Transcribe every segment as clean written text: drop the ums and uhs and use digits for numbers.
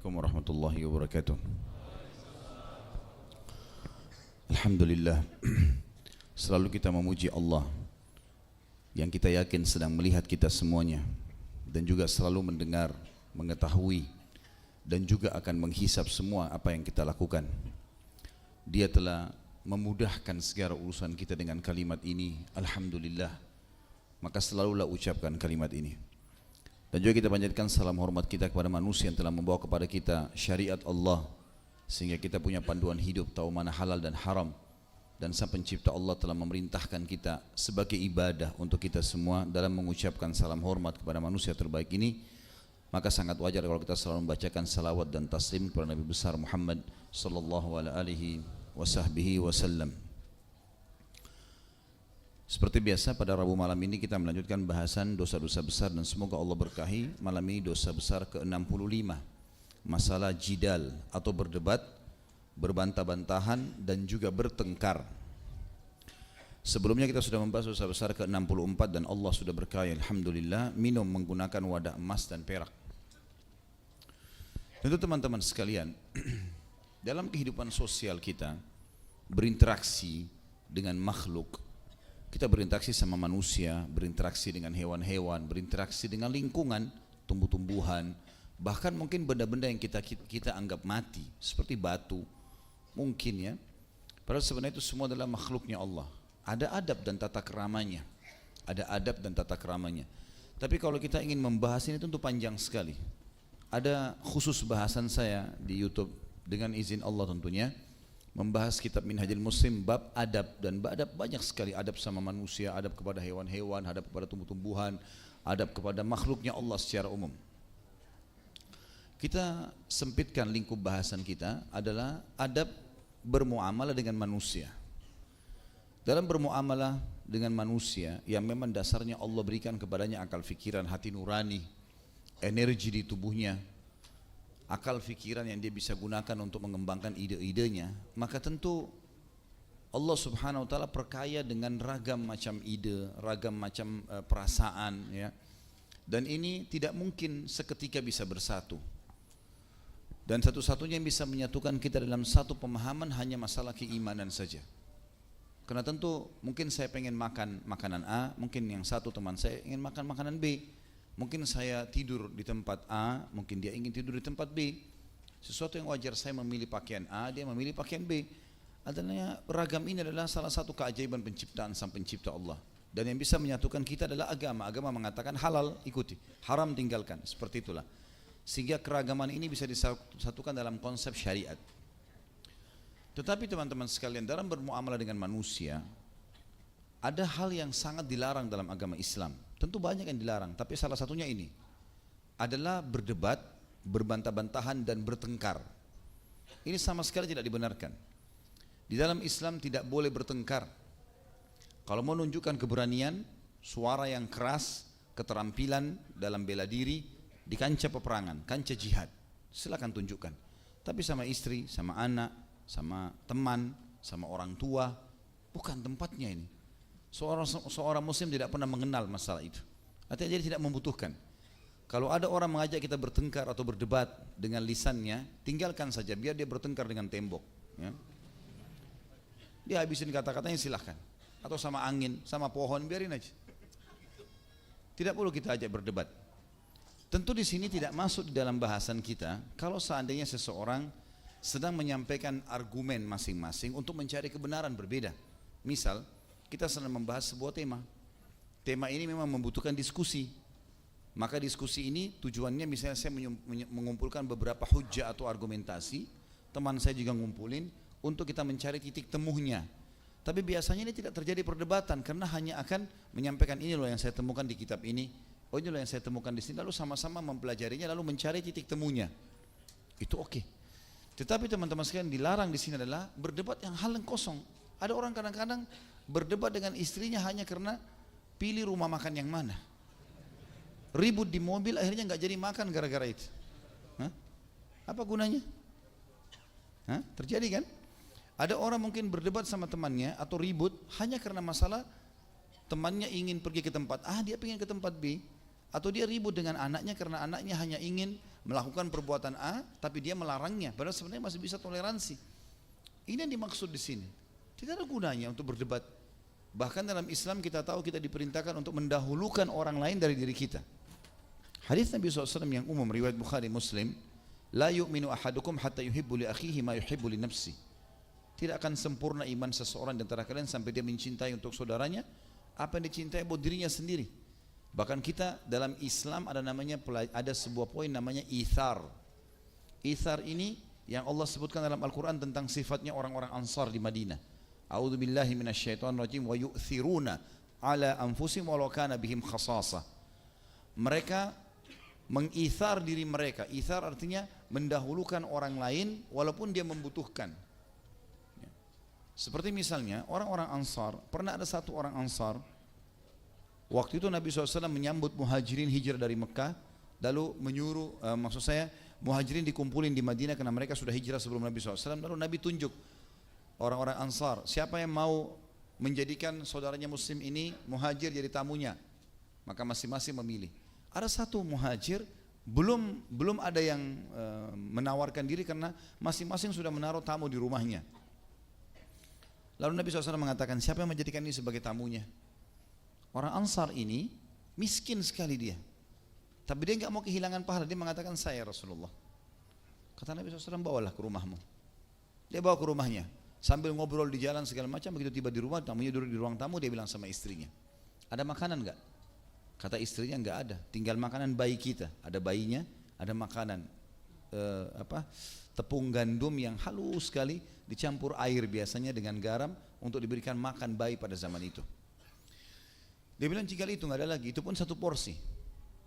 Assalamualaikum warahmatullahi wabarakatuh. Alhamdulillah, selalu kita memuji Allah yang kita yakin sedang melihat kita semuanya dan juga selalu mendengar, mengetahui dan juga akan menghisap semua apa yang kita lakukan. Dia telah memudahkan segala urusan kita dengan kalimat ini, Alhamdulillah. Maka selalulah ucapkan kalimat ini. Dan juga kita panjatkan salam hormat kita kepada manusia yang telah membawa kepada kita syariat Allah, sehingga kita punya panduan hidup, tahu mana halal dan haram. Dan Sang Pencipta Allah telah memerintahkan kita sebagai ibadah untuk kita semua dalam mengucapkan salam hormat kepada manusia terbaik ini. Maka sangat wajar kalau kita selalu membacakan salawat dan taslim kepada Nabi besar Muhammad sallallahu alaihi wasallam. Seperti biasa pada Rabu malam ini kita melanjutkan bahasan dosa-dosa besar dan semoga Allah berkahi. Malam ini dosa besar ke-65, masalah jidal atau berdebat, berbantah-bantahan dan juga bertengkar. Sebelumnya kita sudah membahas dosa besar ke-64 dan Allah sudah berkahi alhamdulillah, minum menggunakan wadah emas dan perak. Tentu teman-teman sekalian, dalam kehidupan sosial kita berinteraksi dengan makhluk. Kita berinteraksi sama manusia, berinteraksi dengan hewan-hewan, berinteraksi dengan lingkungan, tumbuh-tumbuhan, bahkan mungkin benda-benda yang kita anggap mati, seperti batu, mungkin ya. Padahal sebenarnya itu semua adalah makhluknya Allah. Ada adab dan tata keramanya, ada adab dan tata keramanya. Tapi kalau kita ingin membahas ini tentu panjang sekali. Ada khusus bahasan saya di YouTube dengan izin Allah tentunya, membahas kitab Minhajul Muslim bab adab, dan adab banyak sekali, adab sama manusia, adab kepada hewan-hewan, adab kepada tumbuh-tumbuhan, adab kepada makhluknya Allah secara umum. Kita sempitkan lingkup bahasan kita adalah adab bermuamalah dengan manusia. Dalam bermuamalah dengan manusia yang memang dasarnya Allah berikan kepadanya akal fikiran, hati nurani, energi di tubuhnya, akal fikiran yang dia bisa gunakan untuk mengembangkan ide-idenya, maka tentu Allah subhanahu wa ta'ala perkaya dengan ragam macam ide, ragam macam perasaan ya. Dan ini tidak mungkin seketika bisa bersatu. Dan satu-satunya yang bisa menyatukan kita dalam satu pemahaman hanya masalah keimanan saja. Karena tentu mungkin saya pengen makan makanan A, mungkin yang satu teman saya ingin makan makanan B. Mungkin saya tidur di tempat A, mungkin dia ingin tidur di tempat B. Sesuatu yang wajar saya memilih pakaian A, dia memilih pakaian B. Adanya ragam ini adalah salah satu keajaiban penciptaan Sang Pencipta Allah. Dan yang bisa menyatukan kita adalah agama. Agama mengatakan halal ikuti, haram tinggalkan, seperti itulah. Sehingga keragaman ini bisa disatukan dalam konsep syariat. Tetapi teman-teman sekalian, dalam bermuamalah dengan manusia, ada hal yang sangat dilarang dalam agama Islam. Tentu banyak yang dilarang, tapi salah satunya ini adalah berdebat, berbantah-bantahan dan bertengkar. Ini sama sekali tidak dibenarkan. Di dalam Islam tidak boleh bertengkar. Kalau mau menunjukkan keberanian, suara yang keras, keterampilan dalam bela diri di kancah peperangan, kancah jihad, silakan tunjukkan. Tapi sama istri, sama anak, sama teman, sama orang tua, bukan tempatnya ini. Seorang muslim tidak pernah mengenal masalah itu. Artinya jadi tidak membutuhkan. Kalau ada orang mengajak kita bertengkar atau berdebat dengan lisannya, tinggalkan saja, biar dia bertengkar dengan tembok ya. Dia habisin kata-katanya silahkan. Atau sama angin, sama pohon, biarin aja. Tidak perlu kita ajak berdebat. Tentu di sini tidak masuk di dalam bahasan kita kalau seandainya seseorang sedang menyampaikan argumen masing-masing untuk mencari kebenaran berbeda. Misal kita sedang membahas sebuah tema. Tema ini memang membutuhkan diskusi. Maka diskusi ini tujuannya misalnya saya mengumpulkan beberapa hujjah atau argumentasi. Teman saya juga ngumpulin untuk kita mencari titik temunya. Tapi biasanya ini tidak terjadi perdebatan karena hanya akan menyampaikan ini loh yang saya temukan di kitab ini. Oh ini loh yang saya temukan di sini. Lalu sama-sama mempelajarinya lalu mencari titik temunya. Itu oke. Tetapi teman-teman sekalian dilarang di sini adalah berdebat yang hal yang kosong. Ada orang kadang-kadang berdebat dengan istrinya hanya karena pilih rumah makan yang mana. Ribut di mobil akhirnya nggak jadi makan gara-gara itu. Hah? Apa gunanya? Hah? Terjadi kan? Ada orang mungkin berdebat sama temannya atau ribut hanya karena masalah temannya ingin pergi ke tempat A, dia ingin ke tempat B. Atau dia ribut dengan anaknya karena anaknya hanya ingin melakukan perbuatan A, tapi dia melarangnya, padahal sebenarnya masih bisa toleransi. Ini yang dimaksud di sini. Tidak ada gunanya untuk berdebat. Bahkan dalam Islam kita tahu kita diperintahkan untuk mendahulukan orang lain dari diri kita. Hadis Nabi SAW yang umum riwayat Bukhari Muslim, la yu'minu ahadukum hatta yuhibbu li akhihi ma yuhibbu li nafsi. Tidak akan sempurna iman seseorang di antara kalian sampai dia mencintai untuk saudaranya apa yang dicintai buat dirinya sendiri. Bahkan kita dalam Islam ada sebuah poin namanya ithar. Ithar ini yang Allah sebutkan dalam Al-Quran tentang sifatnya orang-orang Ansar di Madinah. A'udzubillahi minasyaitonirrajim wa yu'thiruna ala anfusihim walau kana bihim khasasah. Mereka mengithar diri mereka. Ithar artinya mendahulukan orang lain walaupun dia membutuhkan. Seperti misalnya orang-orang Ansar, pernah ada satu orang Ansar, waktu itu Nabi SAW menyambut muhajirin hijrah dari Mekah, lalu menyuruh, muhajirin dikumpulin di Madinah karena mereka sudah hijrah sebelum Nabi SAW, lalu Nabi tunjuk orang-orang Ansar, siapa yang mau menjadikan saudaranya muslim ini muhajir jadi tamunya, maka masing-masing memilih. Ada satu muhajir belum ada yang menawarkan diri karena masing-masing sudah menaruh tamu di rumahnya. Lalu Nabi SAW mengatakan, siapa yang menjadikan ini sebagai tamunya? Orang Ansar ini miskin sekali dia, tapi dia nggak mau kehilangan pahala. Dia mengatakan, saya Rasulullah. Kata Nabi SAW, bawalah ke rumahmu. Dia bawa ke rumahnya, sambil ngobrol di jalan segala macam. Begitu tiba di rumah, tamunya duduk di ruang tamu, dia bilang sama istrinya, ada makanan nggak? Kata istrinya, nggak ada, tinggal makanan bayi kita. Ada bayinya, ada makanan tepung gandum yang halus sekali dicampur air biasanya dengan garam untuk diberikan makan bayi pada zaman itu. Dia bilang, jika itu nggak ada lagi, itu pun satu porsi.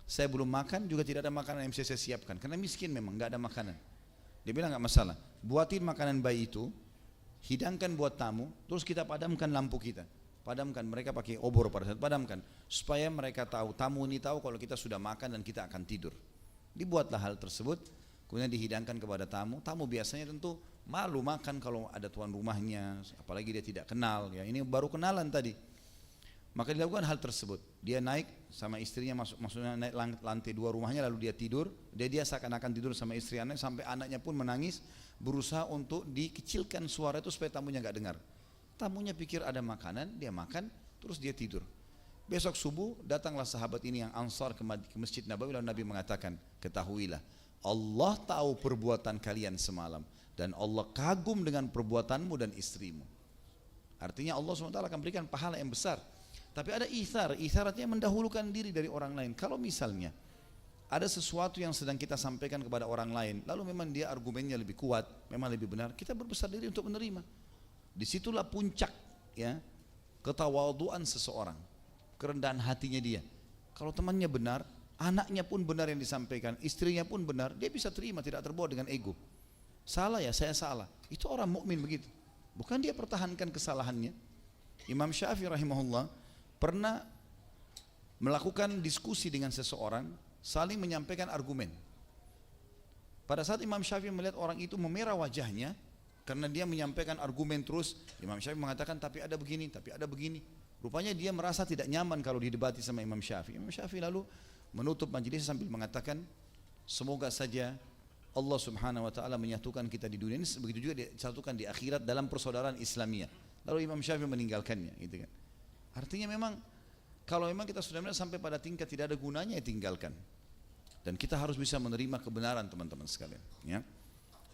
Saya belum makan, juga tidak ada makanan yang bisa saya siapkan karena miskin memang, nggak ada makanan. Dia bilang, nggak masalah, buatin makanan bayi itu, hidangkan buat tamu, terus kita padamkan lampu kita. Padamkan, mereka pakai obor pada saat padamkan, supaya mereka tahu, tamu ini tahu kalau kita sudah makan dan kita akan tidur. Dibuatlah hal tersebut, kemudian dihidangkan kepada tamu. Tamu biasanya tentu malu makan kalau ada tuan rumahnya, apalagi dia tidak kenal, ya ini baru kenalan tadi. Maka dilakukan hal tersebut. Dia naik sama istrinya, maksudnya naik lantai 2 rumahnya, lalu dia tidur. Dia seakan-akan tidur sama istri anaknya, sampai anaknya pun menangis, berusaha untuk dikecilkan suara itu supaya tamunya nggak dengar. Tamunya pikir ada makanan, dia makan, terus dia tidur. Besok subuh datanglah sahabat ini yang Ansar ke Masjid Nabawi, lalu Nabi mengatakan, ketahuilah, Allah tahu perbuatan kalian semalam, dan Allah kagum dengan perbuatanmu dan istrimu. Artinya Allah SWT akan berikan pahala yang besar. Tapi ada ithar artinya mendahulukan diri dari orang lain. Kalau misalnya ada sesuatu yang sedang kita sampaikan kepada orang lain, lalu memang dia argumennya lebih kuat, memang lebih benar, kita berbesar diri untuk menerima. Disitulah puncak ya ketawaduan seseorang, kerendahan hatinya dia. Kalau temannya benar, anaknya pun benar yang disampaikan, istrinya pun benar, dia bisa terima, tidak terbawa dengan ego. Salah ya, saya salah. Itu orang mukmin begitu. Bukan dia pertahankan kesalahannya. Imam Syafi'i rahimahullah pernah melakukan diskusi dengan seseorang, saling menyampaikan argumen. Pada saat Imam Syafi'i melihat orang itu memerah wajahnya karena dia menyampaikan argumen terus, Imam Syafi'i mengatakan tapi ada begini, tapi ada begini. Rupanya dia merasa tidak nyaman kalau didebati sama Imam Syafi'i. Imam Syafi'i lalu menutup majelis sambil mengatakan, semoga saja Allah Subhanahu wa taala menyatukan kita di dunia ini, begitu juga disatukan di akhirat dalam persaudaraan Islamiyah. Lalu Imam Syafi'i meninggalkannya, gitu kan. Artinya memang kalau memang kita sudah sampai pada tingkat tidak ada gunanya, ya tinggalkan. Dan kita harus bisa menerima kebenaran, teman-teman sekalian, ya.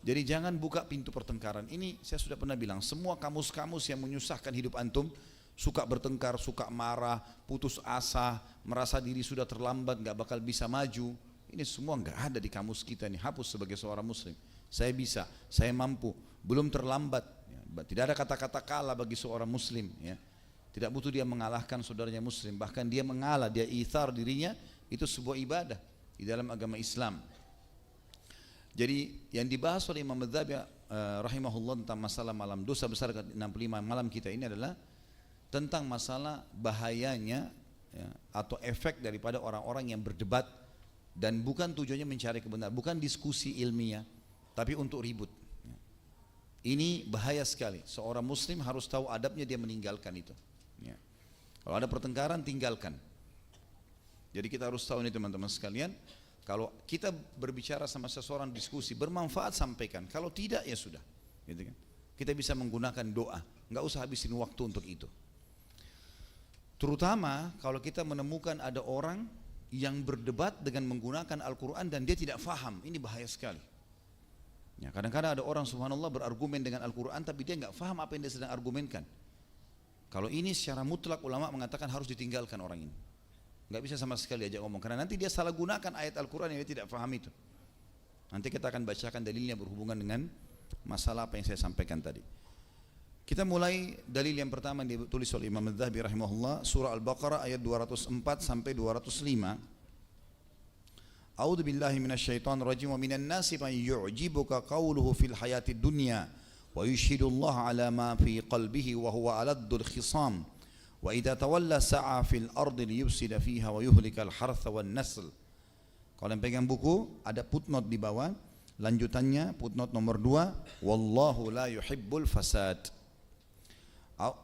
Jadi jangan buka pintu pertengkaran. Ini saya sudah pernah bilang, semua kamus-kamus yang menyusahkan hidup antum, suka bertengkar, suka marah, putus asa, merasa diri sudah terlambat, nggak bakal bisa maju, ini semua nggak ada di kamus kita nih. Hapus sebagai seorang muslim. Saya bisa, saya mampu, belum terlambat, ya. Tidak ada kata-kata kalah bagi seorang muslim, ya. Tidak butuh dia mengalahkan saudaranya muslim, bahkan dia mengalah, dia ithar dirinya, itu sebuah ibadah di dalam agama Islam. Jadi yang dibahas oleh Imam Madzhabi rahimahullah tentang masalah malam dosa besar ke-65 malam kita ini adalah tentang masalah bahayanya, ya, atau efek daripada orang-orang yang berdebat dan bukan tujuannya mencari kebenaran, bukan diskusi ilmiah, tapi untuk ribut. Ini bahaya sekali. Seorang muslim harus tahu adabnya, dia meninggalkan itu. Ya. Kalau ada pertengkaran, tinggalkan. Jadi kita harus tahu ini, teman-teman sekalian. Kalau kita berbicara sama seseorang diskusi bermanfaat sampaikan, kalau tidak ya sudah, gitu kan. Kita bisa menggunakan doa, nggak usah habisin waktu untuk itu. Terutama kalau kita menemukan ada orang yang berdebat dengan menggunakan Al-Quran dan dia tidak faham, ini bahaya sekali. Ya, kadang-kadang ada orang subhanallah berargumen dengan Al-Quran tapi dia nggak faham apa yang dia sedang argumenkan. Kalau ini secara mutlak ulama mengatakan harus ditinggalkan orang ini. Nggak bisa sama sekali diajak ngomong, karena nanti dia salah gunakan ayat Al-Quran yang dia tidak faham itu. Nanti kita akan bacakan dalilnya berhubungan dengan masalah apa yang saya sampaikan tadi. Kita mulai dalil yang pertama yang ditulis oleh Imam Adz-Dzahabi rahimahullah, surah Al-Baqarah ayat 204 sampai 205. A'udzu billahi minasyaitonir rajim, wa minan nasi man yu'jibuka qawluhu fil hayatid dunya wa yushhidullaha ala ma fi qalbihi wa huwa aladdul khisam. Wa idza tawalla sa'a fil ardi liyufsida fiha wa yuhlikal hartha wan nasl. Kalau yang pegang buku ada footnote di bawah, lanjutannya footnote nomor 2, wallahu la yuhibbul fasad.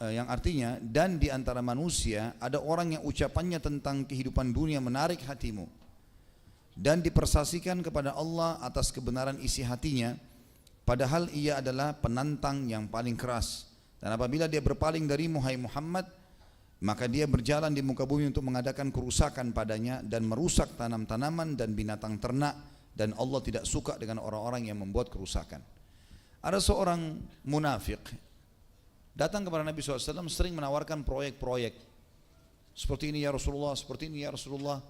Yang artinya, dan di antara manusia ada orang yang ucapannya tentang kehidupan dunia menarik hatimu dan dipersaksikan kepada Allah atas kebenaran isi hatinya, padahal ia adalah penantang yang paling keras. Dan apabila dia berpaling darimu hai Muhammad, maka dia berjalan di muka bumi untuk mengadakan kerusakan padanya dan merusak tanam-tanaman dan binatang ternak, dan Allah tidak suka dengan orang-orang yang membuat kerusakan. Ada seorang munafik datang kepada Nabi SAW, sering menawarkan proyek-proyek seperti ini ya Rasulullah, seperti ini ya Rasulullah,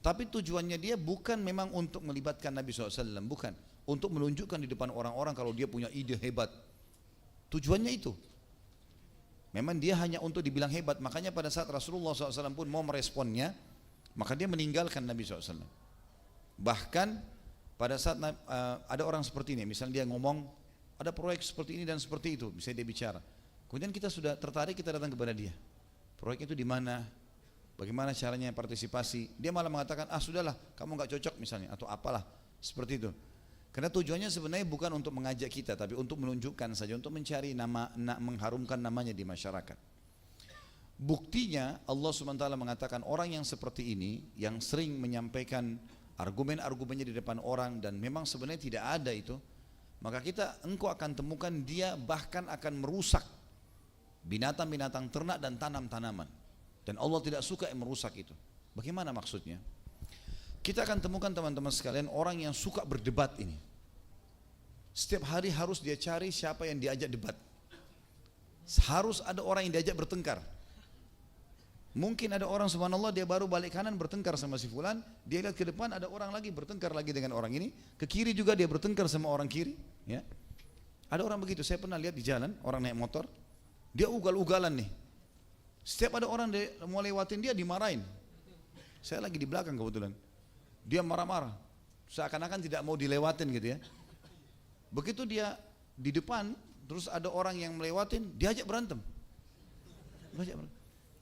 tapi tujuannya dia bukan memang untuk melibatkan Nabi SAW, bukan untuk menunjukkan di depan orang-orang kalau dia punya ide hebat. Tujuannya itu memang dia hanya untuk dibilang hebat. Makanya pada saat Rasulullah SAW pun mau meresponnya, maka dia meninggalkan Nabi SAW. Bahkan pada saat ada orang seperti ini, misalnya dia ngomong ada proyek seperti ini dan seperti itu, misalnya dia bicara, kemudian kita sudah tertarik, kita datang kepada dia, proyek itu di mana, bagaimana caranya partisipasi, dia malah mengatakan sudahlah kamu nggak cocok misalnya, atau apalah seperti itu. Karena tujuannya sebenarnya bukan untuk mengajak kita, tapi untuk menunjukkan saja, untuk mencari nama, mengharumkan namanya di masyarakat. Buktinya Allah SWT mengatakan orang yang seperti ini, yang sering menyampaikan argumen-argumennya di depan orang dan memang sebenarnya tidak ada itu, maka engkau akan temukan dia bahkan akan merusak binatang-binatang ternak dan tanam-tanaman. Dan Allah tidak suka yang merusak itu. Bagaimana maksudnya? Kita akan temukan teman-teman sekalian orang yang suka berdebat ini. Setiap hari harus dia cari siapa yang diajak debat. Harus ada orang yang diajak bertengkar. Mungkin ada orang subhanallah dia baru balik kanan bertengkar sama si fulan, dia lihat ke depan ada orang lagi bertengkar lagi dengan orang ini, ke kiri juga dia bertengkar sama orang kiri, ya. Ada orang begitu, saya pernah lihat di jalan orang naik motor, dia ugal-ugalan nih. Setiap ada orang mau lewatin dia dimarahin. Saya lagi di belakang kebetulan. Dia marah-marah, seakan-akan tidak mau dilewatin gitu ya. Begitu dia di depan, terus ada orang yang melewatin, diajak berantem.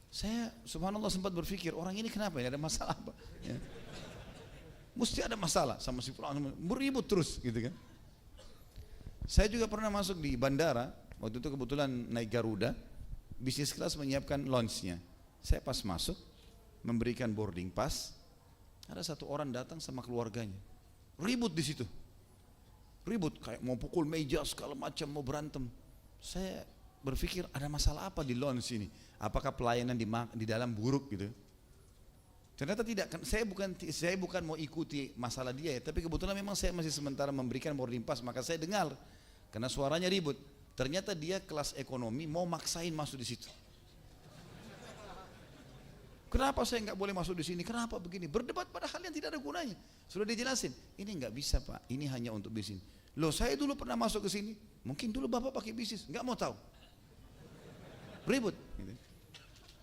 Saya subhanallah sempat berpikir, orang ini kenapa ya, ada masalah apa? Ya. Mesti ada masalah sama si fulan, beribut terus gitu kan. Saya juga pernah masuk di bandara, waktu itu kebetulan naik Garuda, bisnis kelas menyiapkan lounge-nya. Saya pas masuk, memberikan boarding pass, ada satu orang datang sama keluarganya, ribut di situ, ribut kayak mau pukul meja segala macam, mau berantem. Saya berpikir ada masalah apa di lounge ini? Apakah pelayanan di dalam buruk gitu? Ternyata tidak. Saya bukan mau ikuti masalah dia ya, tapi kebetulan memang saya masih sementara memberikan boarding pass, maka saya dengar karena suaranya ribut. Ternyata dia kelas ekonomi mau maksain masuk di situ. Kenapa saya nggak boleh masuk di sini? Kenapa begini? Berdebat pada hal yang tidak ada gunanya. Sudah dijelasin. Ini nggak bisa Pak. Ini hanya untuk bisnis. Loh, saya dulu pernah masuk ke sini. Mungkin dulu Bapak pakai bisnis. Nggak mau tahu. Ribut.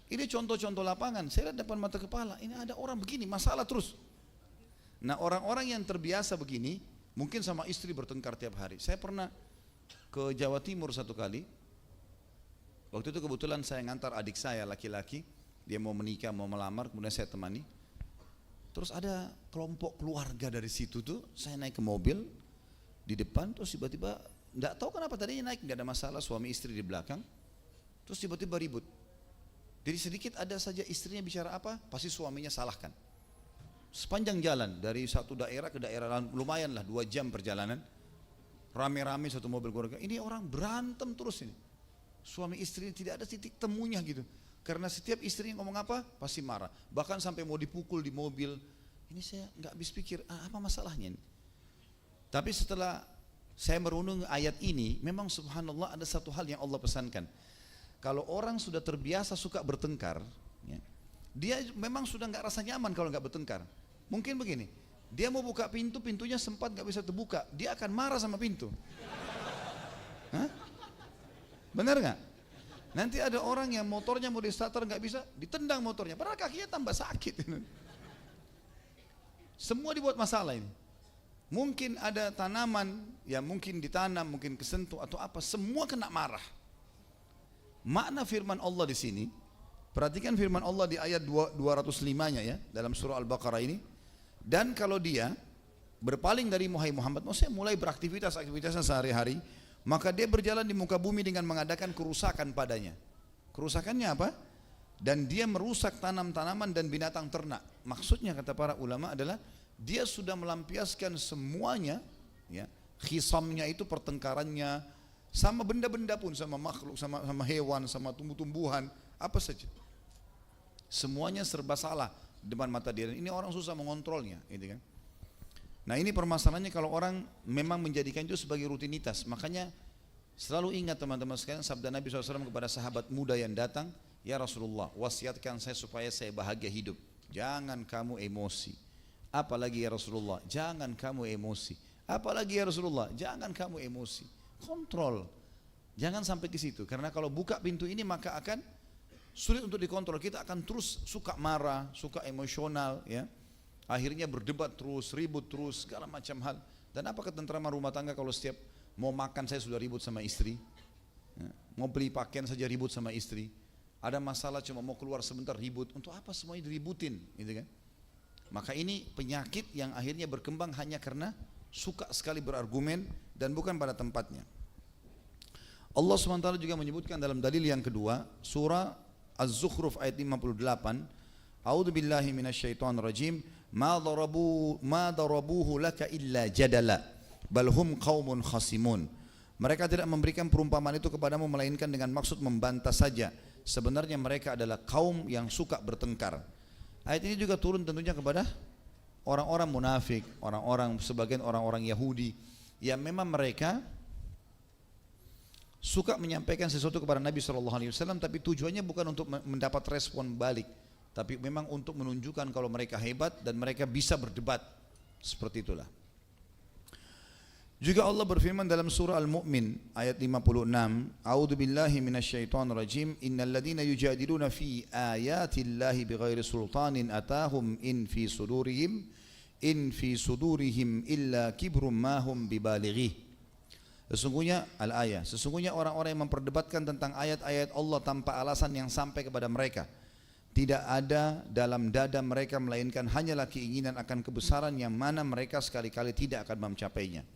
Ini contoh-contoh lapangan. Saya lihat depan mata kepala. Ini ada orang begini, masalah terus. Nah, orang-orang yang terbiasa begini, mungkin sama istri bertengkar tiap hari. Saya pernah ke Jawa Timur satu kali. Waktu itu kebetulan saya ngantar adik saya laki-laki. Dia mau menikah, mau melamar, kemudian saya temani. Terus ada kelompok keluarga dari situ tuh, saya naik ke mobil di depan, terus tiba-tiba nggak tahu kenapa tadinya naik, nggak ada masalah, suami istri di belakang. Terus tiba-tiba ribut. Jadi sedikit ada saja istrinya bicara apa, pasti suaminya salahkan. sepanjang jalan dari satu daerah ke daerah lain, lumayan lah 2 jam perjalanan, rame-rame satu mobil keluarga. Ini orang berantem terus ini, suami istri tidak ada titik temunya gitu, karena setiap istri ngomong apa pasti marah, bahkan sampai mau dipukul di mobil. Ini saya nggak habis pikir, apa masalahnya ini? Tapi setelah saya merunung ayat ini, memang subhanallah ada satu hal yang Allah pesankan. Kalau orang sudah terbiasa suka bertengkar, ya, dia memang sudah nggak rasa nyaman kalau nggak bertengkar. Mungkin begini, dia mau buka pintu, pintunya sempat nggak bisa terbuka, dia akan marah sama pintu. Hah? Benar nggak? Nanti ada orang yang motornya mau di starter nggak bisa, ditendang motornya, padahal kakinya tambah sakit. Semua dibuat masalah ini. Mungkin ada tanaman yang mungkin ditanam, mungkin kesentuh atau apa, semua kena marah. Makna firman Allah di sini, perhatikan firman Allah di ayat 205-nya ya, dalam surah Al-Baqarah ini. Dan kalau dia berpaling dari Muhammad, maksudnya mulai beraktivitasnya sehari-hari, maka dia berjalan di muka bumi dengan mengadakan kerusakan padanya. Kerusakannya apa? Dan dia merusak tanam-tanaman dan binatang ternak. Maksudnya kata para ulama adalah dia sudah melampiaskan semuanya, ya, khisamnya itu pertengkarannya sama benda-benda pun, sama makhluk, sama hewan, sama tumbuh-tumbuhan, apa saja. Semuanya serba salah depan mata dia. Ini orang susah mengontrolnya, gitu kan. Nah ini permasalahannya kalau orang memang menjadikan itu sebagai rutinitas. Makanya selalu ingat teman-teman sekalian sabda Nabi SAW kepada sahabat muda yang datang, ya Rasulullah, wasiatkan saya supaya saya bahagia hidup. Jangan kamu emosi. Apalagi ya Rasulullah, jangan kamu emosi. Apalagi ya Rasulullah, jangan kamu emosi. Kontrol. Jangan sampai ke situ, karena kalau buka pintu ini maka akan sulit untuk dikontrol. Kita akan terus suka marah, suka emosional, ya. Akhirnya berdebat terus, ribut terus, segala macam hal. Dan apa ketentraman rumah tangga kalau setiap mau makan saya sudah ribut sama istri, ya. Mau beli pakaian saja ribut sama istri. Ada masalah cuma mau keluar sebentar ribut. Untuk apa semuanya diributin, gitu kan? Maka ini penyakit yang akhirnya berkembang hanya karena suka sekali berargumen dan bukan pada tempatnya. Allah SWT juga menyebutkan dalam dalil yang kedua, surah Az-Zukhruf ayat 58, A'udzu billahi minasyaitonir rajim, ma darabuhu laka illa jadala, bal hum qaumun khasimun. Mereka tidak memberikan perumpamaan itu kepadamu melainkan dengan maksud membantah saja. Sebenarnya mereka adalah kaum yang suka bertengkar. Ayat ini juga turun tentunya kepada orang-orang munafik, sebagian orang-orang Yahudi yang memang mereka suka menyampaikan sesuatu kepada Nabi SAW, tapi tujuannya bukan untuk mendapat respon balik, tapi memang untuk menunjukkan kalau mereka hebat dan mereka bisa berdebat. Seperti itulah. Juga Allah berfirman dalam surah Al-Mu'min ayat 56, A'udzu billahi minasyaitonir rajim, innal ladzina yujadiluna fi ayatillahi bighairi sultanin atahum in fi sudurihim illa kibrum ma hum bibalighi. Sesungguhnya orang-orang yang memperdebatkan tentang ayat-ayat Allah tanpa alasan yang sampai kepada mereka, tidak ada dalam dada mereka melainkan hanyalah keinginan akan kebesaran yang mana mereka sekali-kali tidak akan mencapainya.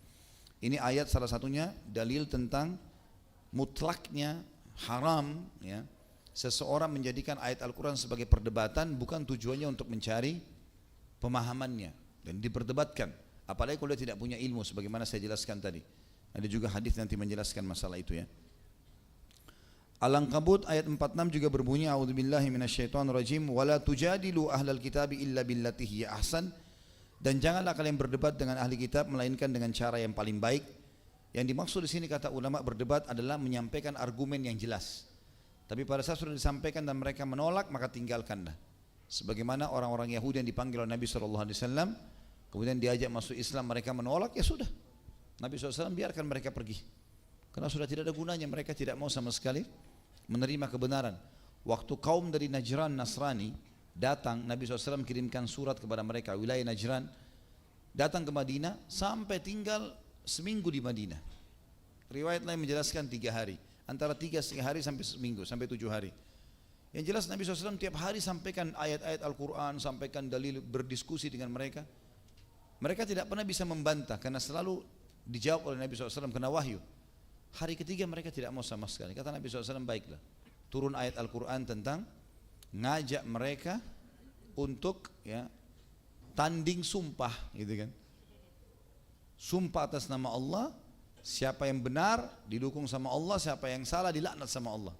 Ini ayat salah satunya dalil tentang mutlaknya haram, ya, seseorang menjadikan ayat Al-Quran sebagai perdebatan, bukan tujuannya untuk mencari pemahamannya dan diperdebatkan, apalagi kalau dia tidak punya ilmu sebagaimana saya jelaskan tadi. Ada juga hadis nanti menjelaskan masalah itu, ya. Al-Ankabut ayat 46 juga berbunyi, A'udzubillahi minasyaitonirrajim, wala tujadilu ahlal kitabi illa billati hiya ahsan, dan janganlah kalian berdebat dengan ahli kitab melainkan dengan cara yang paling baik. Yang dimaksud di sini kata ulama berdebat adalah menyampaikan argumen yang jelas. Tapi pada saat sudah disampaikan dan mereka menolak, maka tinggalkanlah. Sebagaimana orang-orang Yahudi yang dipanggil oleh Nabi SAW, kemudian diajak masuk Islam, mereka menolak, ya sudah. Nabi SAW biarkan mereka pergi. Karena sudah tidak ada gunanya, mereka tidak mau sama sekali menerima kebenaran. Waktu kaum dari Najran Nasrani datang, Nabi SAW kirimkan surat kepada mereka, wilayah Najran, datang ke Madinah sampai tinggal seminggu di Madinah. Riwayat lain menjelaskan 3 hari, antara 3,5 hari sampai seminggu, sampai 7 hari. Yang jelas Nabi SAW tiap hari sampaikan ayat-ayat Al-Quran, sampaikan dalil, berdiskusi dengan mereka. Mereka tidak pernah bisa membantah karena selalu dijawab oleh Nabi SAW kena wahyu. Hari ketiga mereka tidak mau sama sekali. Kata Nabi SAW, baiklah, turun ayat Al-Quran tentang ngajak mereka untuk, ya, tanding sumpah gitu kan. Sumpah atas nama Allah, siapa yang benar didukung sama Allah, siapa yang salah dilaknat sama Allah.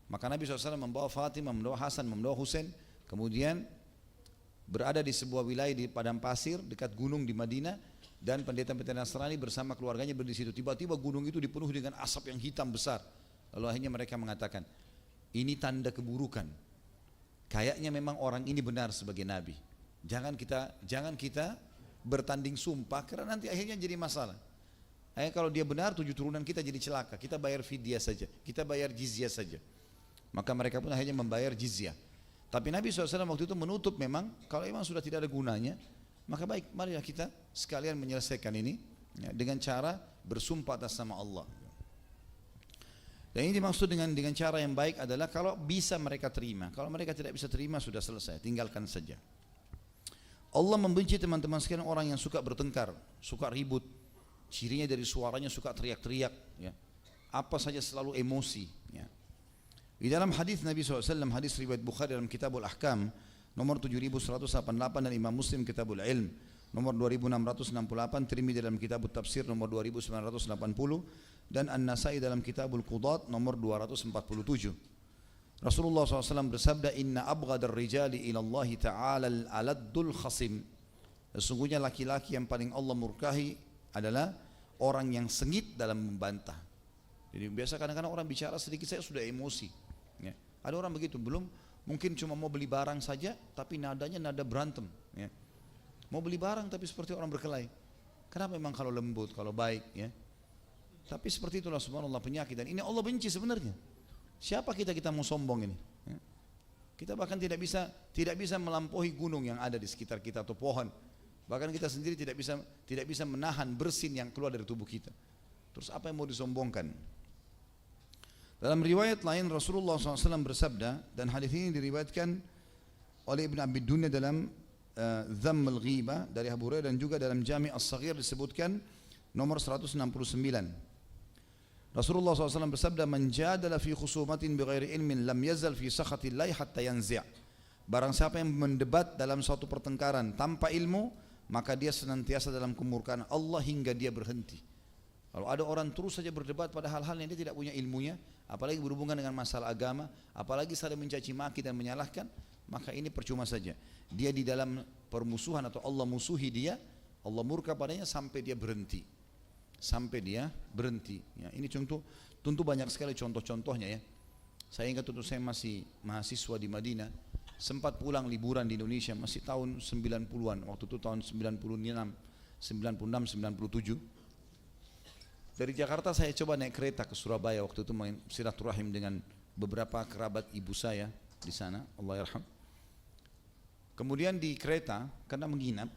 Maka Nabi SAW membawa Fatimah, membawa Hasan, membawa Husain, kemudian berada di sebuah wilayah di padang pasir dekat gunung di Madinah, dan pendeta-pendeta Nasrani bersama keluarganya berdiri di situ. Tiba-tiba gunung itu dipenuhi dengan asap yang hitam besar. Lalu akhirnya mereka mengatakan, ini tanda keburukan. Kayaknya memang orang ini benar sebagai nabi. Jangan kita bertanding sumpah karena nanti akhirnya jadi masalah. Kalau dia benar 7 turunan kita jadi celaka. Kita bayar fidyah saja, kita bayar jizyah saja. Maka mereka pun akhirnya membayar jizyah. Tapi Nabi SAW waktu itu menutup memang, kalau memang sudah tidak ada gunanya, maka baik, mari kita sekalian menyelesaikan ini ya, dengan cara bersumpah atas nama Allah. Dan ini dimaksud dengan cara yang baik adalah kalau bisa mereka terima. Kalau mereka tidak bisa terima sudah selesai, tinggalkan saja. Allah membenci teman-teman sekalian orang yang suka bertengkar, suka ribut. Cirinya dari suaranya suka teriak-teriak, ya. Apa saja selalu emosi. Ya. Di dalam hadis Nabi SAW, hadis riwayat Bukhari dalam Kitabul Ahkam, nomor 7188 dan Imam Muslim Kitabul Ilm nomor 2668, Tirmidzi dalam Kitabut Tafsir nomor 2980 dan An-Nasai dalam Kitabul Qudat nomor 247. Rasulullah SAW bersabda, Inna abghadar rijali ilallahi ta'ala al-aladdul khasim. Sesungguhnya laki-laki yang paling Allah murkahi adalah orang yang sengit dalam membantah. Jadi biasa kadang-kadang orang bicara sedikit saya sudah emosi, ya. Ada orang begitu, belum mungkin cuma mau beli barang saja tapi nadanya nada berantem, ya. Mau beli barang tapi seperti orang berkelahi. Kenapa memang kalau lembut, kalau baik, ya. Tapi seperti itulah subhanallah penyakit, dan ini Allah benci sebenarnya. Siapa kita mau sombong ini, ya. Kita bahkan tidak bisa melampaui gunung yang ada di sekitar kita atau pohon. Bahkan kita sendiri tidak bisa menahan bersin yang keluar dari tubuh kita. Terus apa yang mau disombongkan? Dalam riwayat lain Rasulullah SAW bersabda, dan hadis ini diriwayatkan oleh Ibn Abi Dunya dalam Dhamm al-Ghibah dari Abu Hurairah, dan juga dalam Jami' as-Saghir disebutkan nomor 169. Rasulullah SAW bersabda, Man jadala fi khusumatin bighairi ilmin lam yazal fi sakhatillahi hatta yanzi'. Barang siapa yang mendebat dalam suatu pertengkaran tanpa ilmu, maka dia senantiasa dalam kemurkaan Allah hingga dia berhenti. Kalau ada orang terus saja berdebat pada hal-hal yang dia tidak punya ilmunya, apalagi berhubungan dengan masalah agama, apalagi saling mencaci maki dan menyalahkan, maka ini percuma saja. Dia di dalam permusuhan atau Allah musuhi dia, Allah murka padanya sampai dia berhenti. Sampai dia berhenti. Ya, ini tentu banyak sekali contoh-contohnya, ya. Saya ingat waktu saya masih mahasiswa di Madinah, sempat pulang liburan di Indonesia masih tahun 90-an, waktu itu tahun 96, 97. Dari Jakarta saya coba naik kereta ke Surabaya, waktu itu main silaturahim dengan beberapa kerabat ibu saya di sana, Allah yarham. Kemudian di kereta, karena menginap,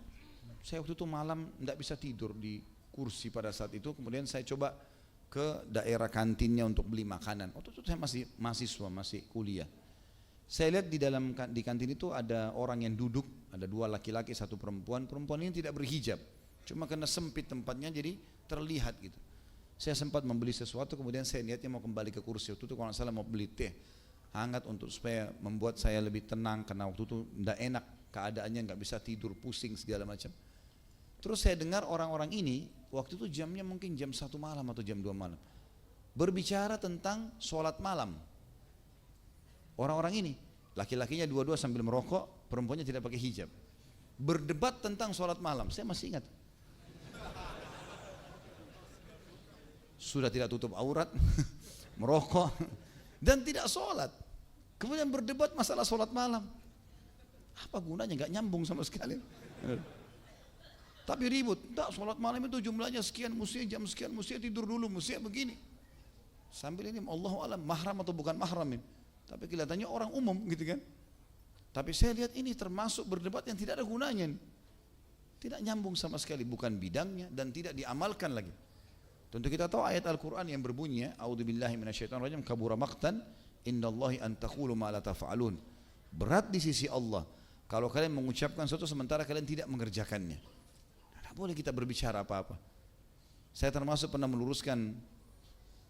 saya waktu itu malam tidak bisa tidur di kursi pada saat itu. Kemudian saya coba ke daerah kantinnya untuk beli makanan. Waktu itu saya masih mahasiswa, masih kuliah. Saya lihat di kantin itu ada orang yang duduk, ada 2 laki-laki, 1 perempuan. Perempuan ini tidak berhijab, cuma karena sempit tempatnya jadi terlihat gitu. Saya sempat membeli sesuatu, kemudian saya niatnya mau kembali ke kursi. Waktu itu kalau nggak salah mau beli teh hangat untuk supaya membuat saya lebih tenang, karena waktu itu tidak enak keadaannya, nggak bisa tidur, pusing segala macam. Terus saya dengar orang-orang ini, waktu itu jamnya mungkin jam 1 malam atau jam 2 malam, berbicara tentang sholat malam. Orang-orang ini, laki-lakinya dua-dua sambil merokok, perempuannya tidak pakai hijab, berdebat tentang sholat malam. Saya masih ingat, sudah tidak tutup aurat, merokok, dan tidak sholat. Kemudian berdebat masalah sholat malam. Apa gunanya? Gak nyambung sama sekali. Tapi ribut, tak, sholat malam itu jumlahnya sekian, mesti jam sekian, mesti tidur dulu, mesti begini. Sambil ini Allahu alam mahram atau bukan mahram ini. Tapi kelihatannya orang umum gitu kan. Tapi saya lihat ini termasuk berdebat yang tidak ada gunanya. Tidak nyambung sama sekali, bukan bidangnya dan tidak diamalkan lagi. Tentu kita tahu ayat Al-Quran yang berbunyi, A'udzubillahi minasyaitonirrajim, kabura maqtan indallahi an taqulu ma la taf'alun. Berat di sisi Allah kalau kalian mengucapkan sesuatu sementara kalian tidak mengerjakannya. Tidak boleh kita berbicara apa-apa. Saya termasuk pernah meluruskan,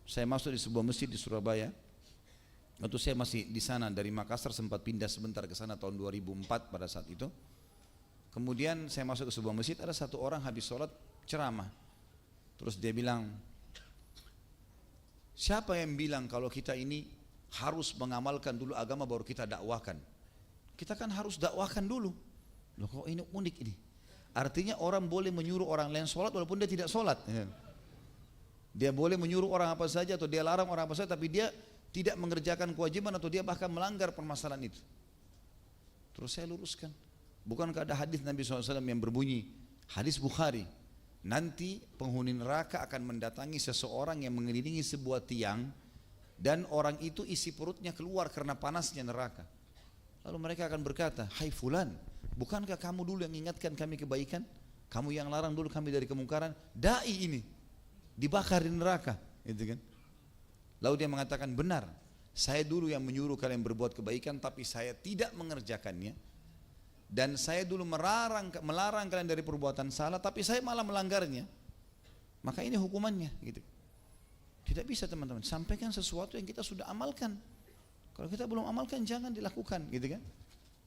saya masuk di sebuah masjid di Surabaya. Waktu saya masih di sana, dari Makassar sempat pindah sebentar ke sana tahun 2004 pada saat itu. Kemudian saya masuk ke sebuah masjid, ada satu orang habis sholat ceramah. Terus dia bilang, siapa yang bilang kalau kita ini harus mengamalkan dulu agama baru kita dakwahkan? Kita kan harus dakwahkan dulu. Loh kok ini unik ini? Artinya orang boleh menyuruh orang lain sholat walaupun dia tidak sholat. Dia boleh menyuruh orang apa saja atau dia larang orang apa saja, tapi dia tidak mengerjakan kewajiban atau dia bahkan melanggar permasalahan itu. Terus saya luruskan, bukankah ada hadis Nabi SAW yang berbunyi, hadis Bukhari, nanti penghuni neraka akan mendatangi seseorang yang mengelilingi sebuah tiang dan orang itu isi perutnya keluar karena panasnya neraka. Lalu mereka akan berkata, hai fulan, bukankah kamu dulu yang ingatkan kami kebaikan? Kamu yang larang dulu kami dari kemungkaran. Dai ini dibakar di neraka, gitu kan? Lalu dia mengatakan, benar, saya dulu yang menyuruh kalian berbuat kebaikan tapi saya tidak mengerjakannya. Dan saya dulu melarang kalian dari perbuatan salah tapi saya malah melanggarnya. Maka ini hukumannya, gitu. Tidak bisa teman-teman, sampaikan sesuatu yang kita sudah amalkan. Kalau kita belum amalkan jangan dilakukan, gitu kan?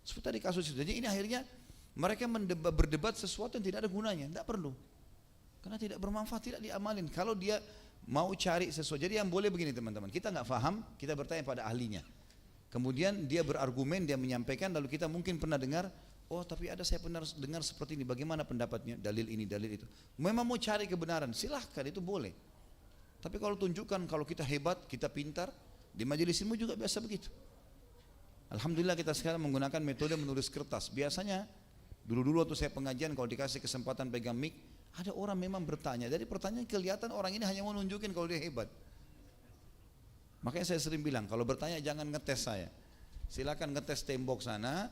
Seperti tadi kasus itu. Jadi ini akhirnya mereka berdebat sesuatu yang tidak ada gunanya, tidak perlu. Karena tidak bermanfaat, tidak diamalin. Kalau dia mau cari sesuatu, jadi yang boleh begini teman-teman, kita nggak paham, kita bertanya pada ahlinya. Kemudian dia berargumen, dia menyampaikan, lalu kita mungkin pernah dengar, oh tapi ada saya pernah dengar seperti ini, bagaimana pendapatnya, dalil ini, dalil itu. Memang mau cari kebenaran, silahkan, itu boleh. Tapi kalau tunjukkan kalau kita hebat, kita pintar, di majelis ilmu juga biasa begitu. Alhamdulillah kita sekarang menggunakan metode menulis kertas. Biasanya dulu-dulu waktu saya pengajian kalau dikasih kesempatan pegang mic, ada orang memang bertanya. Dari pertanyaan kelihatan orang ini hanya mau nunjukin kalau dia hebat. Makanya saya sering bilang kalau bertanya jangan ngetes saya. Silakan ngetes tembok sana,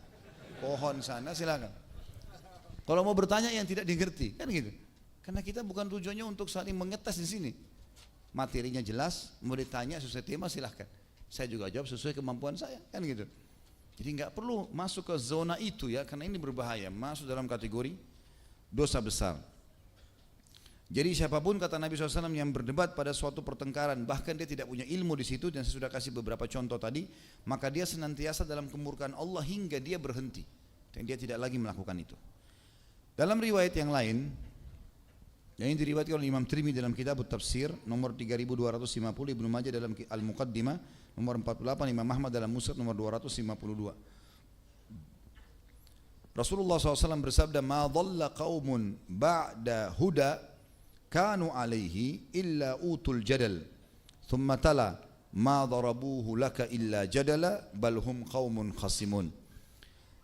pohon sana, silakan. Kalau mau bertanya yang tidak dimengerti, kan gitu. Karena kita bukan tujuannya untuk saling mengetes di sini. Materinya jelas, mau ditanya sesuai tema silahkan. Saya juga jawab sesuai kemampuan saya, kan gitu. Jadi nggak perlu masuk ke zona itu ya, karena ini berbahaya, masuk dalam kategori dosa besar. Jadi siapapun kata Nabi SAW yang berdebat pada suatu pertengkaran, bahkan dia tidak punya ilmu di situ, dan saya sudah kasih beberapa contoh tadi, maka dia senantiasa dalam kemurkaan Allah hingga dia berhenti dan dia tidak lagi melakukan itu. Dalam riwayat yang lain, yang ini diriwayatkan oleh Imam Tirmidzi dalam kitab Tafsir nomor 3250, Ibnu Majah dalam Al-Muqaddimah nomor 48, Imam Ahmad dalam Musnad nomor 252. Rasulullah SAW bersabda, "Ma dhalla qaumun ba'da huda kanu alaihi illa utul jadal." Thumma tala, "Ma darabuhu laka illa jadala bal hum qaumun khasimun."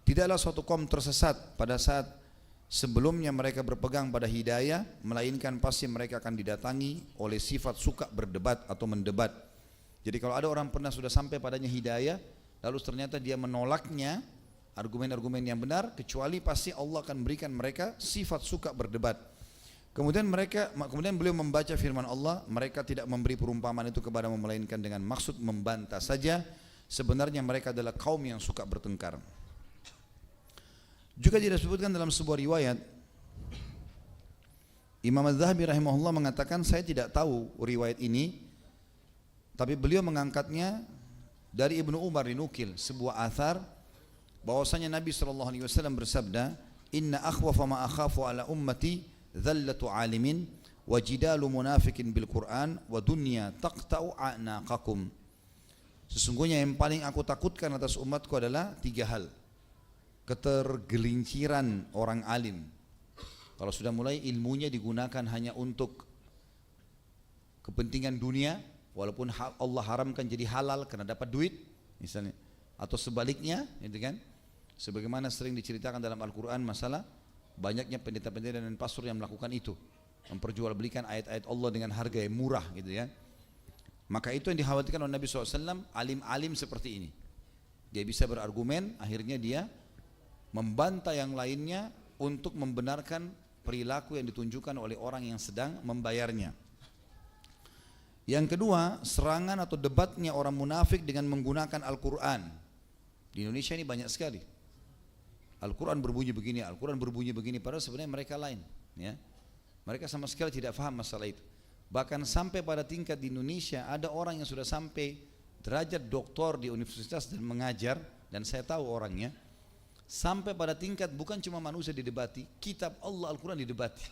Tidaklah suatu kaum tersesat pada saat sebelumnya mereka berpegang pada hidayah, melainkan pasti mereka akan didatangi oleh sifat suka berdebat atau mendebat. Jadi kalau ada orang pernah sudah sampai padanya hidayah, lalu ternyata dia menolaknya, argumen-argumen yang benar, kecuali pasti Allah akan berikan mereka sifat suka berdebat. Kemudian beliau membaca firman Allah, mereka tidak memberi perumpamaan itu kepadamu melainkan dengan maksud membantah saja. Sebenarnya mereka adalah kaum yang suka bertengkar. Juga tidak disebutkan dalam sebuah riwayat, Imam Az-Zahabi rahimahullah mengatakan, saya tidak tahu riwayat ini, tapi beliau mengangkatnya dari Ibnu Umar dinukil sebuah athar bahwasanya Nabi SAW bersabda, "Inna akhwafa ma akhafu ala ummati dhallatu alimin wa jidalu munafikin bil Qur'an wa dunya taqta'u a'naqakum." Sesungguhnya yang paling aku takutkan atas umatku adalah tiga hal. Ketergelinciran orang alim. Kalau sudah mulai ilmunya digunakan hanya untuk kepentingan dunia, walaupun Allah haramkan jadi halal karena dapat duit misalnya, atau sebaliknya, gitu kan? Sebagaimana sering diceritakan dalam Al-Quran masalah banyaknya pendeta-pendeta dan pastor yang melakukan itu, memperjualbelikan ayat-ayat Allah dengan harga yang murah, gitu ya. Maka itu yang dikhawatirkan oleh Nabi SAW, alim-alim seperti ini. Dia bisa berargumen, akhirnya dia membantah yang lainnya untuk membenarkan perilaku yang ditunjukkan oleh orang yang sedang membayarnya. Yang kedua, serangan atau debatnya orang munafik dengan menggunakan Al-Quran. Di Indonesia ini banyak sekali. Al-Quran berbunyi begini, Al-Quran berbunyi begini, padahal sebenarnya mereka lain. Ya. Mereka sama sekali tidak paham masalah itu. Bahkan sampai pada tingkat di Indonesia ada orang yang sudah sampai derajat doktor di universitas dan mengajar, dan saya tahu orangnya. Sampai pada tingkat bukan cuma manusia didebati, kitab Allah Al-Quran didebati.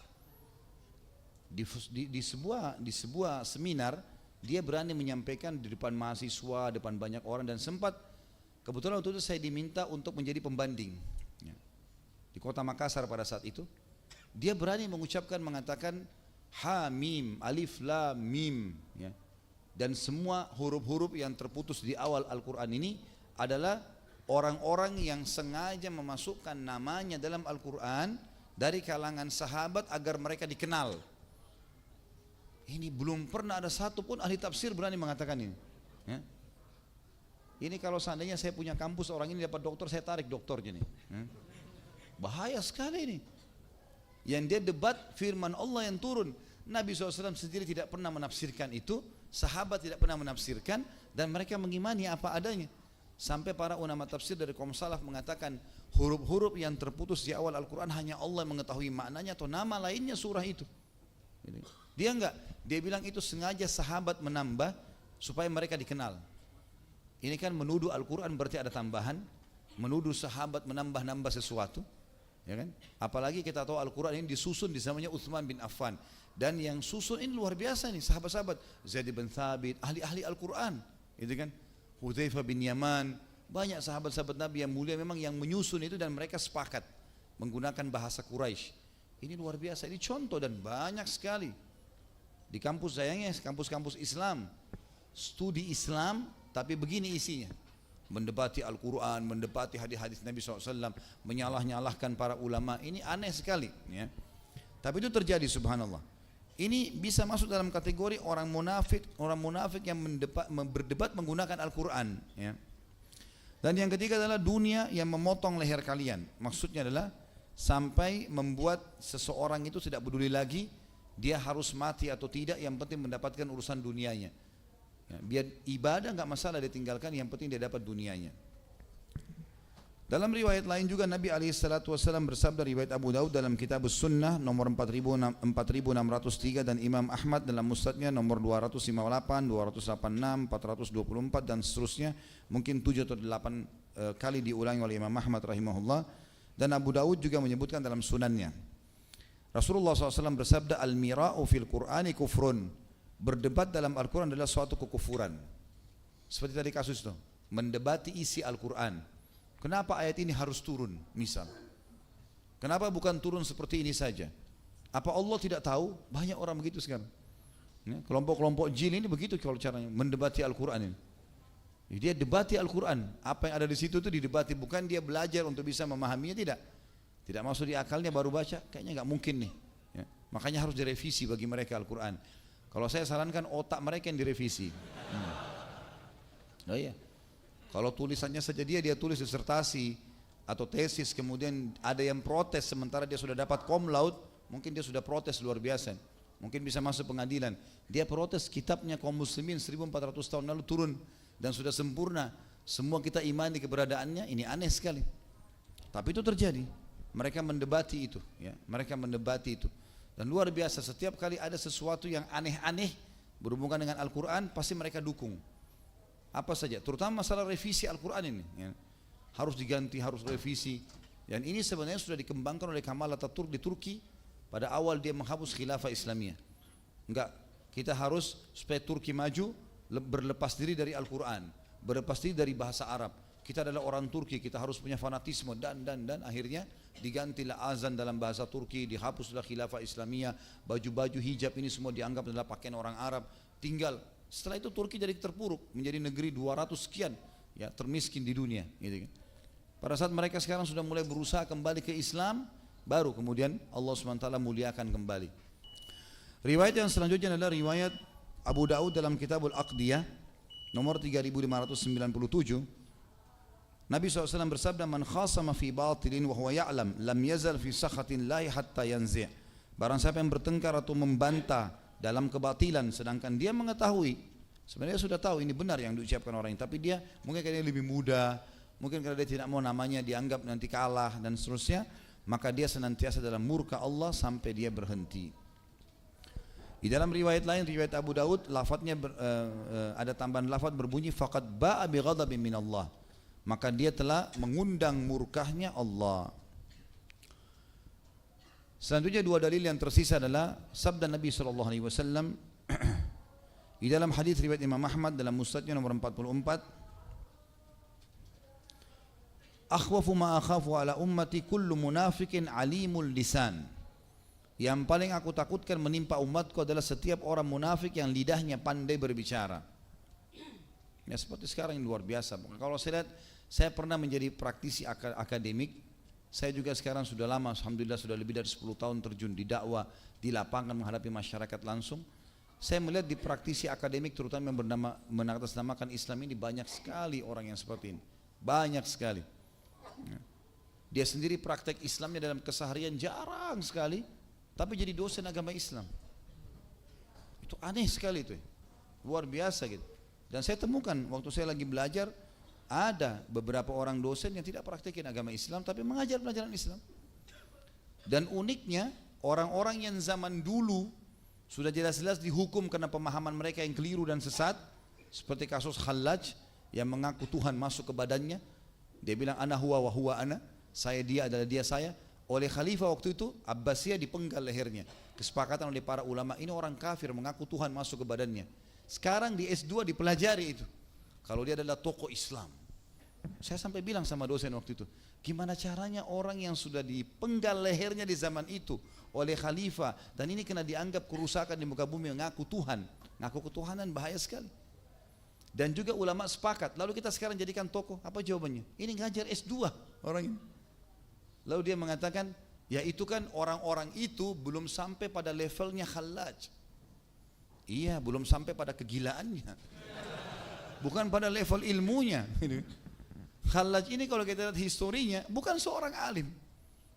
Di sebuah seminar, dia berani menyampaikan di depan mahasiswa, depan banyak orang, dan sempat kebetulan waktu itu saya diminta untuk menjadi pembanding ya, di kota Makassar pada saat itu. Dia berani mengatakan ha mim alif lam mim ya. Dan semua huruf-huruf yang terputus di awal Al-Quran ini adalah orang-orang yang sengaja memasukkan namanya dalam Al-Quran dari kalangan sahabat agar mereka dikenal. Ini belum pernah ada satu pun ahli tafsir berani mengatakan ini ya. Ini kalau seandainya saya punya kampus, orang ini dapat doktor, saya tarik doktornya nih ya. Bahaya sekali ini. Yang dia debat firman Allah yang turun. Nabi SAW sendiri tidak pernah menafsirkan itu, sahabat tidak pernah menafsirkan, dan mereka mengimani apa adanya. Sampai para ulama tafsir dari kaum salaf mengatakan huruf-huruf yang terputus di awal Al-Quran hanya Allah mengetahui maknanya atau nama lainnya surah itu. Dia enggak, dia bilang itu sengaja sahabat menambah supaya mereka dikenal. Ini kan menuduh Al-Quran berarti ada tambahan, menuduh sahabat menambah-nambah sesuatu. Ya kan? Apalagi kita tahu Al-Quran ini disusun di zamannya Utsman bin Affan, dan yang susun ini luar biasa nih, sahabat-sahabat Zaid bin Thabit, ahli-ahli Al-Quran, gitu kan? Hudzaifah bin Yaman, banyak sahabat-sahabat Nabi yang mulia memang yang menyusun itu, dan mereka sepakat menggunakan bahasa Quraisy. Ini luar biasa, ini contoh dan banyak sekali di kampus sayangnya, kampus-kampus Islam, studi Islam, tapi begini isinya. Mendebati Al-Quran, mendebati hadis-hadis Nabi SAW, menyalah-nyalahkan para ulama. Ini aneh sekali ya. Tapi itu terjadi, subhanallah. Ini bisa masuk dalam kategori orang munafik yang berdebat menggunakan Al-Quran ya. Dan yang ketiga adalah dunia yang memotong leher kalian. Maksudnya adalah sampai membuat seseorang itu tidak peduli lagi dia harus mati atau tidak, yang penting mendapatkan urusan dunianya ya, biar ibadah nggak masalah ditinggalkan, yang penting dia dapat dunianya. Dalam riwayat lain juga Nabi SAW bersabda, riwayat Abu Daud dalam kitab Sunnah nomor 4603 dan Imam Ahmad dalam Musnadnya nomor 258, 286, 424 dan seterusnya, mungkin 7 atau 8 kali diulangi oleh Imam Ahmad rahimahullah, dan Abu Daud juga menyebutkan dalam sunannya. Rasulullah SAW bersabda, al-mira'u fil Qur'ani kufrun. Berdebat dalam Al-Quran adalah suatu kekufuran. Seperti tadi kasus itu, mendebati isi Al-Quran. Kenapa ayat ini harus turun misal? Kenapa bukan turun seperti ini saja? Apa Allah tidak tahu? Banyak orang begitu sekarang ya, kelompok-kelompok jin ini begitu kalau caranya mendebati Al-Quran ini. Dia debati Al-Quran, apa yang ada di situ itu didebati, bukan dia belajar untuk bisa memahaminya, tidak masuk di akalnya baru baca, kayaknya nggak mungkin nih ya. Makanya harus direvisi bagi mereka Al-Quran. Kalau saya sarankan otak mereka yang direvisi. Oh iya. Kalau tulisannya saja dia tulis disertasi atau tesis, kemudian ada yang protes sementara dia sudah dapat cum laude, mungkin dia sudah protes luar biasa, mungkin bisa masuk pengadilan. Dia protes kitabnya kaum muslimin 1400 tahun lalu turun dan sudah sempurna, semua kita imani keberadaannya. Ini aneh sekali. Tapi itu terjadi. Mereka mendebati itu ya, mereka mendebati itu. Dan luar biasa, setiap kali ada sesuatu yang aneh-aneh berhubungan dengan Al-Quran, pasti mereka dukung. Apa saja, terutama masalah revisi Al-Quran ini ya. Harus diganti, harus revisi. Dan ini sebenarnya sudah dikembangkan oleh Kemal Atatürk di Turki pada awal dia menghapus khilafah Islamiyah. Enggak, kita harus supaya Turki maju, berlepas diri dari Al-Quran, berlepas diri dari bahasa Arab. Kita adalah orang Turki, kita harus punya fanatisme, dan akhirnya digantilah azan dalam bahasa Turki, dihapuslah khilafah Islamiyah, baju-baju hijab ini semua dianggap adalah pakaian orang Arab. Tinggal setelah itu Turki jadi terpuruk, menjadi negeri 200 sekian ya, termiskin di dunia gitu kan. Pada saat mereka sekarang sudah mulai berusaha kembali ke Islam, baru kemudian Allah SWT muliakan kembali. Riwayat yang selanjutnya adalah riwayat Abu Daud dalam Kitabul Aqdiyah nomor 3597. Nabi SAW bersabda, man khasama fi batilin wa huwa ya'lam lam yazal fi sakhatin lahi hatta yanzi'. Barang siapa yang bertengkar atau membantah dalam kebatilan sedangkan dia mengetahui, sebenarnya sudah tahu ini benar yang diucapkan orang ini, tapi dia mungkin karena dia lebih muda, mungkin karena dia tidak mau namanya dianggap nanti kalah dan seterusnya, maka dia senantiasa dalam murka Allah sampai dia berhenti. Di dalam riwayat lain, riwayat Abu Daud, lafadznya ada tambahan lafadz berbunyi faqad ba'a bi ghadabin min Allah. maka dia telah mengundang murkahnya Allah. Selanjutnya dua dalil yang tersisa adalah sabda Nabi SAW di dalam hadis riwayat Imam Ahmad dalam Musnadnya nomor 44. Akhwafu ma akhafu ala ummati kullu munafikin alimul lisan. Yang paling aku takutkan menimpa umatku adalah setiap orang munafik yang lidahnya pandai berbicara. Ya seperti sekarang yang luar biasa. Kalau saya lihat, saya pernah menjadi praktisi akademik. Saya juga sekarang sudah lama, alhamdulillah sudah lebih dari 10 tahun terjun di dakwah, di lapangan menghadapi masyarakat langsung. Saya melihat di praktisi akademik terutama yang mengatasnamakan Islam ini banyak sekali orang yang seperti ini. Banyak sekali. Dia sendiri praktek Islamnya dalam keseharian jarang sekali, tapi jadi dosen agama Islam. Itu aneh sekali itu, luar biasa gitu. Dan saya temukan waktu saya lagi belajar, ada beberapa orang dosen yang tidak praktekin agama Islam, tapi mengajar pelajaran Islam. Dan uniknya, orang-orang yang zaman dulu sudah jelas-jelas dihukum karena pemahaman mereka yang keliru dan sesat, seperti kasus Khallaj yang mengaku Tuhan masuk ke badannya. Dia bilang ana huwa wa huwa ana, saya dia adalah dia saya. Oleh khalifah waktu itu Abbasiyah dipenggal lehernya. Kesepakatan oleh para ulama, ini orang kafir mengaku Tuhan masuk ke badannya. Sekarang di S2 dipelajari itu. Kalau dia adalah tokoh Islam. Saya sampai bilang sama dosen waktu itu, gimana caranya orang yang sudah dipenggal lehernya di zaman itu oleh khalifah dan ini kena dianggap kerusakan di muka bumi mengaku Tuhan. Ngaku ketuhanan bahaya sekali. Dan juga ulama sepakat, lalu kita sekarang jadikan tokoh, apa jawabannya? Ini ngajar S2 orang ini. Lalu dia mengatakan, ya itu kan orang-orang itu belum sampai pada levelnya Khallaj. Iya, belum sampai pada kegilaannya. Bukan pada level ilmunya. Khallaj ini kalau kita lihat historinya, bukan seorang alim.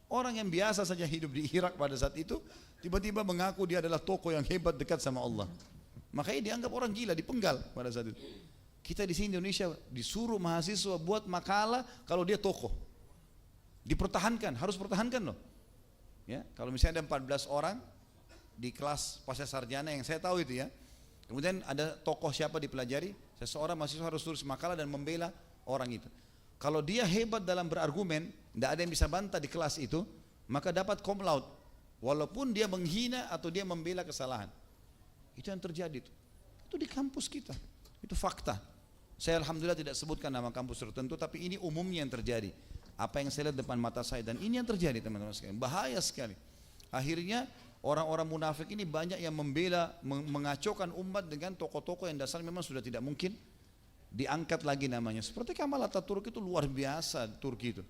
Orang yang biasa saja hidup di Irak pada saat itu, tiba-tiba mengaku dia adalah tokoh yang hebat dekat sama Allah. Makanya dianggap orang gila, dipenggal pada saat itu. Kita di sini di Indonesia disuruh mahasiswa buat makalah kalau dia tokoh. Dipertahankan, harus pertahankan loh. Ya, kalau misalnya ada 14 orang di kelas pasca sarjana yang saya tahu itu ya. Kemudian ada tokoh siapa dipelajari, seseorang mahasiswa harus tulis makalah dan membela orang itu. Kalau dia hebat dalam berargumen, tidak ada yang bisa bantah di kelas itu, maka dapat cum laude. Walaupun dia menghina atau dia membela kesalahan. Itu yang terjadi itu. Itu di kampus kita. Itu fakta. Saya alhamdulillah tidak sebutkan nama kampus tertentu, tapi ini umumnya yang terjadi. Apa yang saya lihat depan mata saya dan ini yang terjadi teman-teman sekalian. Bahaya sekali. Akhirnya orang-orang munafik ini banyak yang membela, mengacaukan umat dengan tokoh-tokoh yang dasarnya memang sudah tidak mungkin diangkat lagi namanya. Seperti Kemal Atatürk itu luar biasa Turki itu.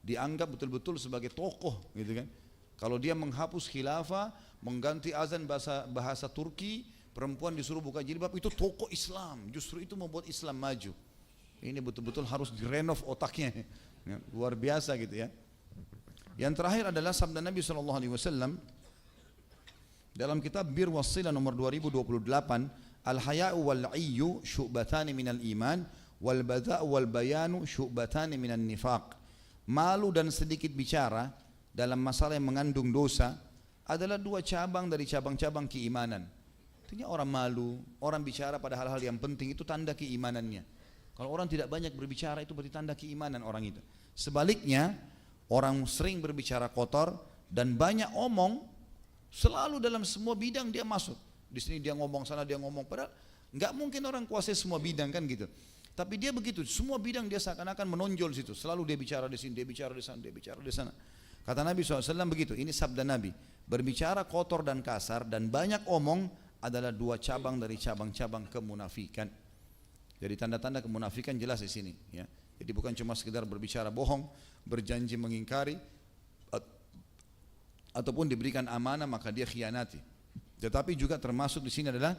Dianggap betul-betul sebagai tokoh gitu kan. Kalau dia menghapus khilafah, mengganti azan bahasa Turki, perempuan disuruh buka jilbab, itu tokoh Islam. Justru itu membuat Islam maju. Ini betul-betul harus direnov otaknya. Ya, luar biasa gitu ya. Yang terakhir adalah sabda Nabi SAW dalam kitab Bir Wassilah nomor 2028, al-haya'u wal-'iyyu syu'batani minal iman wal badha'u wal bayanu syu'batani minan nifaq. Malu dan sedikit bicara dalam masalah yang mengandung dosa adalah dua cabang dari cabang-cabang keimanan. Artinya orang malu, orang bicara pada hal-hal yang penting itu tanda keimanannya. Kalau orang tidak banyak berbicara itu berarti tanda keimanan orang itu. Sebaliknya, orang sering berbicara kotor dan banyak omong, selalu dalam semua bidang dia masuk. Di sini dia ngomong, sana dia ngomong, padahal nggak mungkin orang kuasai semua bidang kan gitu. Tapi dia begitu, semua bidang dia seakan-akan menonjol situ. Selalu dia bicara di sini, dia bicara di sana, dia bicara di sana. Kata Nabi SAW begitu, ini sabda Nabi. Berbicara kotor dan kasar dan banyak omong adalah dua cabang dari cabang-cabang kemunafikan. Jadi tanda-tanda kemunafikan jelas di sini. Ya. Jadi bukan cuma sekedar berbicara bohong, berjanji mengingkari, ataupun diberikan amanah maka dia khianati. Tetapi juga termasuk di sini adalah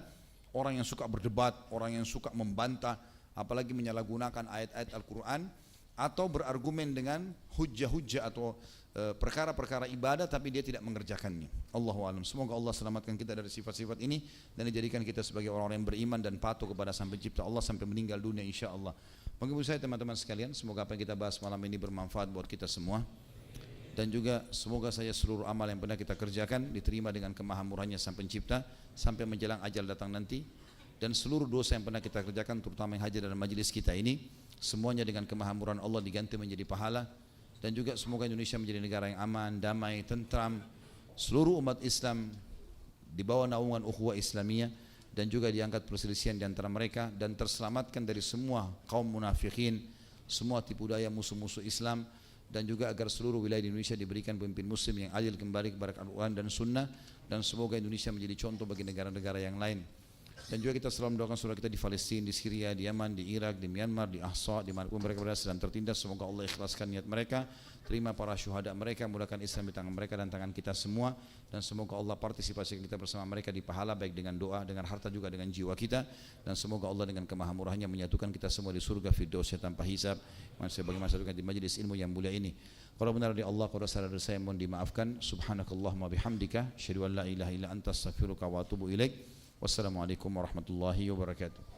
orang yang suka berdebat, orang yang suka membantah, apalagi menyalahgunakan ayat-ayat Al-Quran atau berargumen dengan hujjah-hujjah atau perkara-perkara ibadah tapi dia tidak mengerjakannya. Allahu a'lam. Semoga Allah selamatkan kita dari sifat-sifat ini dan dijadikan kita sebagai orang-orang yang beriman dan patuh kepada Sang Pencipta Allah sampai meninggal dunia insyaallah. Menghibur saya teman-teman sekalian, semoga apa yang kita bahas malam ini bermanfaat buat kita semua. Dan juga semoga saja seluruh amal yang pernah kita kerjakan diterima dengan kemahamurahnya Sang Pencipta sampai menjelang ajal datang nanti. Dan seluruh dosa yang pernah kita kerjakan terutama yang hadir dalam majelis kita ini semuanya dengan kemahamuran Allah diganti menjadi pahala, dan juga semoga Indonesia menjadi negara yang aman, damai, tentram, seluruh umat Islam di bawah naungan ukhuwah Islamiyah, dan juga diangkat perselisihan di antara mereka dan terselamatkan dari semua kaum munafikin, semua tipu daya musuh-musuh Islam, dan juga agar seluruh wilayah di Indonesia diberikan pemimpin muslim yang adil kembali kepada Al-Quran dan Sunnah, dan semoga Indonesia menjadi contoh bagi negara-negara yang lain. Dan juga kita selalu mendoakan saudara kita di Palestina, di Syria, di Yaman, di Irak, di Myanmar, di Ahsa, di manapun mereka berada sedang tertindas. Semoga Allah ikhlaskan niat mereka, terima para syuhada mereka, mudahkan Islam di tangan mereka dan tangan kita semua, dan semoga Allah partisipasi kita bersama mereka di pahala, baik dengan doa, dengan harta, juga dengan jiwa kita, dan semoga Allah dengan kemahamurahannya menyatukan kita semua di surga firdausnya tanpa hisab, sebagaimana disatukan di majlis ilmu yang mulia ini. Kalau benar dari Allah, kalau salah dari saya mohon dimaafkan. Subhanakallahumma bihamdika, asyhadu an la ilaha illa anta, astaghfiruka wa atubu ilaik. Wassalamualaikum warahmatullahi wabarakatuh.